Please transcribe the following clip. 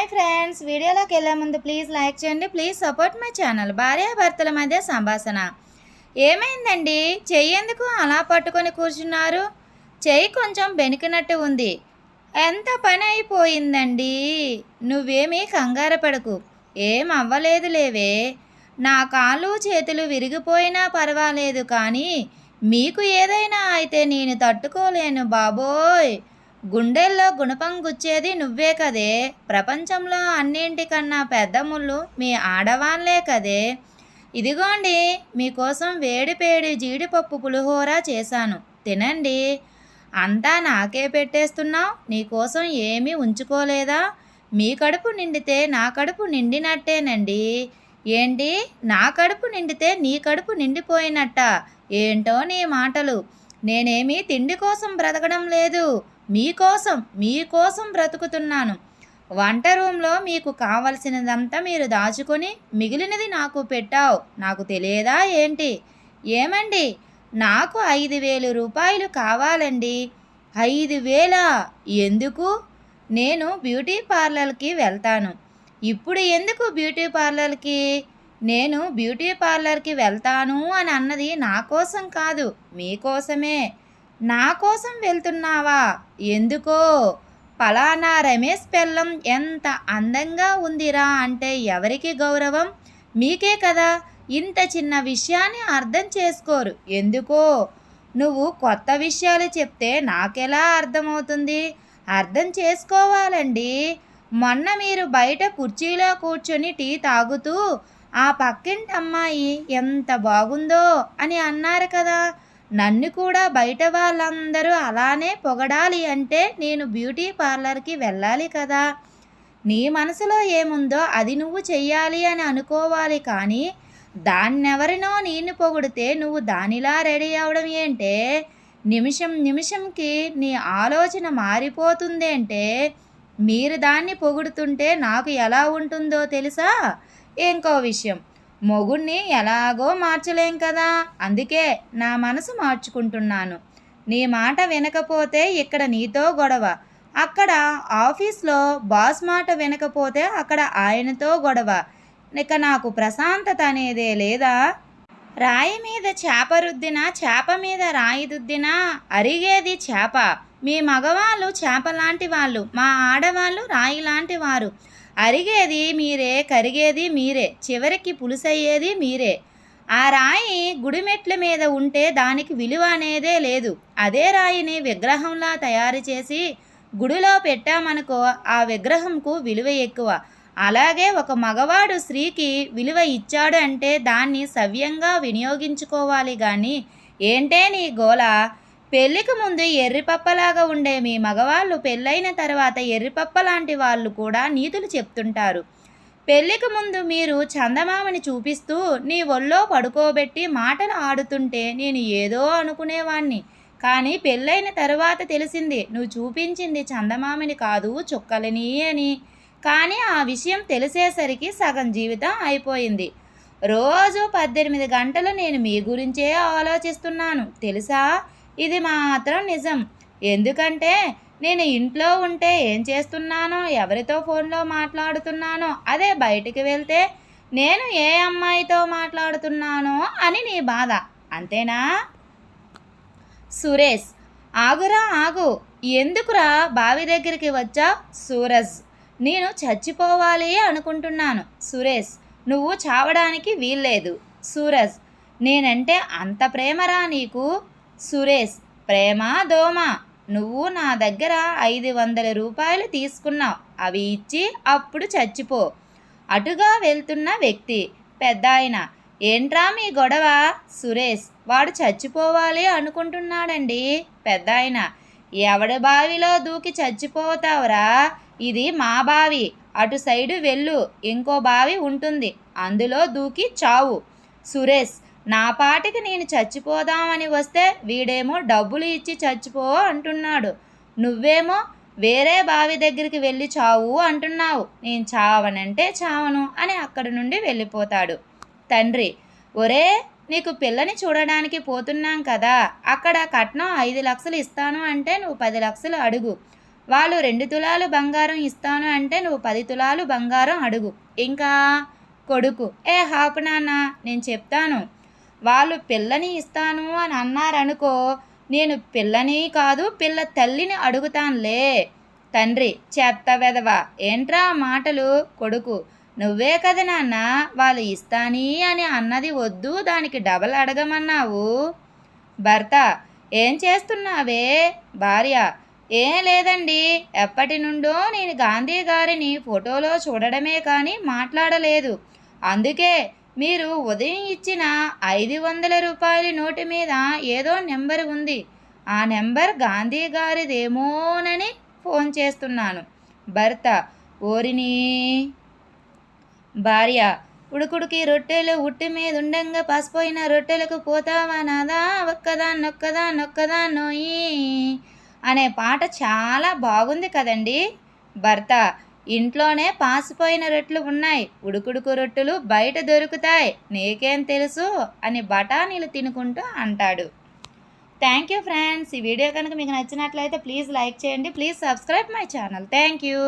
Hi friends, వీడియోలోకి వెళ్ళే ముందు ప్లీజ్ లైక్ చేయండి. Please support my channel. భార్యాభర్తల మధ్య సంభాషణ. ఏమైందండి? చెయ్యి ఎందుకు అలా పట్టుకొని కూర్చున్నారు? చెయ్యి కొంచెం బెనికినట్టు ఉంది. ఎంత పని అయిపోయిందండి? నువ్వేమీ కంగారు పడకు, ఏం అవ్వలేదు లేవే. నా కాళ్ళు చేతులు విరిగిపోయినా పర్వాలేదు, కానీ మీకు ఏదైనా అయితే నేను తట్టుకోలేను బాబోయ్. గుండెల్లో గుణపం గుచ్చేది నువ్వే కదే. ప్రపంచంలో అన్నింటికన్నా పెద్ద ముళ్ళు మీ ఆడవాళ్లే కదే. ఇదిగోండి, మీకోసం వేడిపేడి జీడిపప్పు పులిహోర చేశాను, తినండి. అంతా నాకే పెట్టేస్తున్నావు, నీకోసం ఏమీ ఉంచుకోలేదా? మీ కడుపు నిండితే నా కడుపు నిండినట్టేనండి. ఏంటి, నా కడుపు నిండితే నీ కడుపు నిండిపోయినట్ట? ఏంటో నీ మాటలు. నేనేమీ తిండి కోసం బ్రతకడం లేదు, మీకోసం బ్రతుకుతున్నాను. వంట రూమ్లో మీకు కావలసినదంతా మీరు దాచుకొని మిగిలినది నాకు పెట్టావు. నాకు తెలియదా ఏంటి? ఏమండి, నాకు 5,000 రూపాయలు కావాలండి. 5,000? ఎందుకు? నేను బ్యూటీ పార్లర్కి వెళ్తాను. ఇప్పుడు ఎందుకు బ్యూటీ పార్లర్కి? నేను బ్యూటీ పార్లర్కి వెళ్తాను అని అన్నది నా కోసం కాదు, మీకోసమే. నా కోసం వెళ్తున్నావా? ఎందుకో? పలానా రమేష్ పెళ్ళం ఎంత అందంగా ఉందిరా అంటే ఎవరికి గౌరవం? మీకే కదా. ఇంత చిన్న విషయాన్ని అర్థం చేసుకోరు ఎందుకో? నువ్వు కొత్త విషయాలు చెప్తే నాకెలా అర్థమవుతుంది? అర్థం చేసుకోవాలండి. మొన్న మీరు బయట కుర్చీలో కూర్చొని టీ తాగుతూ ఆ పక్కింటి అమ్మాయి ఎంత బాగుందో అని అన్నారు కదా. నన్ను కూడా బయట వాళ్ళందరూ అలానే పొగడాలి అంటే నేను బ్యూటీ పార్లర్కి వెళ్ళాలి కదా. నీ మనసులో ఏముందో అది నువ్వు చెయ్యాలి అని అనుకోవాలి, కానీ దాన్నెవరినో నేను పొగిడితే నువ్వు దానిలా రెడీ అవడం ఏంటే? నిమిషంకి నీ ఆలోచన మారిపోతుందేంటే? మీరు దాన్ని పొగుడుతుంటే నాకు ఎలా ఉంటుందో తెలుసా? ఇంకో విషయం, మొగుణ్ణి ఎలాగో మార్చలేం కదా, అందుకే నా మనసు మార్చుకుంటున్నాను. నీ మాట వినకపోతే ఇక్కడ నీతో గొడవ, అక్కడ ఆఫీస్లో బాస్ మాట వినకపోతే అక్కడ ఆయనతో గొడవ. ఇక నాకు ప్రశాంతత అనేదే లేదా. రాయి మీద చేప రుద్దినా, చేప మీద రాయి దుద్దినా అరిగేది చేప. మీ మగవాళ్ళు చేప లాంటి వాళ్ళు, మా ఆడవాళ్ళు రాయి లాంటి వారు. అరిగేది మీరే, కరిగేది మీరే, చివరికి పులుసయ్యేది మీరే. ఆ రాయి గుడిమెట్ల మీద ఉంటే దానికి విలువ అనేదే లేదు. అదే రాయిని విగ్రహంలా తయారు చేసి గుడిలో పెట్టామనుకో, ఆ విగ్రహంకు విలువ ఎక్కువ. అలాగే ఒక మగవాడు స్త్రీకి విలువ ఇచ్చాడు అంటే దాన్ని సవ్యంగా వినియోగించుకోవాలి. కానీ ఏంటే నీ గోల? పెళ్ళికి ముందు ఎర్రిపప్పలాగా ఉండే మీ మగవాళ్ళు పెళ్ళైన తర్వాత ఎర్రిపప్ప లాంటి వాళ్ళు కూడా నీతులు చెప్తుంటారు. పెళ్ళికి ముందు మీరు చందమామని చూపిస్తూ నీ ఒళ్ళో పడుకోబెట్టి మాటలు ఆడుతుంటే నేను ఏదో అనుకునేవాణ్ణి. కానీ పెళ్ళైన తర్వాత తెలిసింది నువ్వు చూపించింది చందమామని కాదు, చుక్కలని అని. కానీ ఆ విషయం తెలిసేసరికి సగం జీవితం అయిపోయింది. రోజు 18 గంటలు నేను మీ గురించే ఆలోచిస్తున్నాను తెలుసా. ఇది మాత్రం నిజం. ఎందుకంటే నేను ఇంట్లో ఉంటే ఏం చేస్తున్నానో, ఎవరితో ఫోన్లో మాట్లాడుతున్నానో, అదే బయటికి వెళ్తే నేను ఏ అమ్మాయితో మాట్లాడుతున్నానో అని నీ బాధ, అంతేనా? సురేష్, ఆగురా ఆగు. ఎందుకురా బావి దగ్గరికి వచ్చా? సూరజ్, నేను చచ్చిపోవాలి అనుకుంటున్నాను. సురేష్, నువ్వు చావడానికి వీల్లేదు. సూరజ్, నేనంటే అంత ప్రేమరా నీకు? సురేష్, ప్రేమ దోమ. నువ్వు నా దగ్గర 500 రూపాయలు తీసుకున్నావు, అవి ఇచ్చి అప్పుడు చచ్చిపో. అటుగా వెళ్తున్న వ్యక్తి, పెద్దాయన, ఏంట్రా మీ గొడవ? సురేష్, వాడు చచ్చిపోవాలి అనుకుంటున్నాడండి. పెద్దాయన, ఎవడి బావిలో దూకి చచ్చిపోతావురా? ఇది మా బావి, అటు సైడు వెళ్ళు, ఇంకో బావి ఉంటుంది, అందులో దూకి చావు. సురేష్, నా పాటికి నేను చచ్చిపోదామని వస్తే వీడేమో డబ్బులు ఇచ్చి చచ్చిపో అంటున్నాడు, నువ్వేమో వేరే బావి దగ్గరికి వెళ్ళి చావు అంటున్నావు. నేను చావనంటే చావను అని అక్కడి నుండి వెళ్ళిపోతాడు. తండ్రి, ఒరే, నీకు పిల్లని చూడడానికి పోతున్నాం కదా, అక్కడ కట్నం 5 లక్షలు ఇస్తాను అంటే నువ్వు 10 లక్షలు అడుగు. వాళ్ళు 2 తులాలు బంగారం ఇస్తాను అంటే నువ్వు 10 తులాలు బంగారం అడుగు. ఇంకా కొడుకు, హాపు నాన్న, నేను చెప్తాను. వాళ్ళు పిల్లని ఇస్తాను అని అన్నారనుకో, నేను పిల్లని కాదు పిల్ల తల్లిని అడుగుతానులే. తండ్రి, చెత్త వెధవ, ఏంట్రా మాటలు? కొడుకు, నువ్వే కదా నాన్న వాళ్ళు ఇస్తానీ అని అన్నది, వద్దు దానికి డబల్ అడగమన్నావు. భర్త, ఏం చేస్తున్నావే? భార్య, ఏం లేదండి, ఎప్పటి నుండో నేను గాంధీ గారిని ఫోటోలో చూడడమే కానీ మాట్లాడలేదు. అందుకే మీరు ఉదయం ఇచ్చిన 500 రూపాయల నోటు మీద ఏదో నెంబర్ ఉంది, ఆ నెంబర్ గాంధీ గారిదేమోనని ఫోన్ చేస్తున్నాను. భర్త, ఓరిని. భార్య, ఉడుకుడికి రొట్టెలు ఉట్టి మీద ఉండంగా పసిపోయిన రొట్టెలకు పోతావా నాదా, ఒక్కదాన్నొక్కదాన్నొక్కదాన్నోయి అనే పాట చాలా బాగుంది కదండి. భర్త, ఇంట్లోనే పాసిపోయిన రొట్టెలు ఉన్నాయి, ఉడుకుడుకు రొట్టెలు బయట దొరుకుతాయి, నీకేం తెలుసు అని బఠానీలు తినుకుంటూ అంటాడు. Thank you friends. ఈ వీడియో కనుక మీకు నచ్చినట్లయితే ప్లీజ్ లైక్ చేయండి. Please subscribe my channel. Thank you.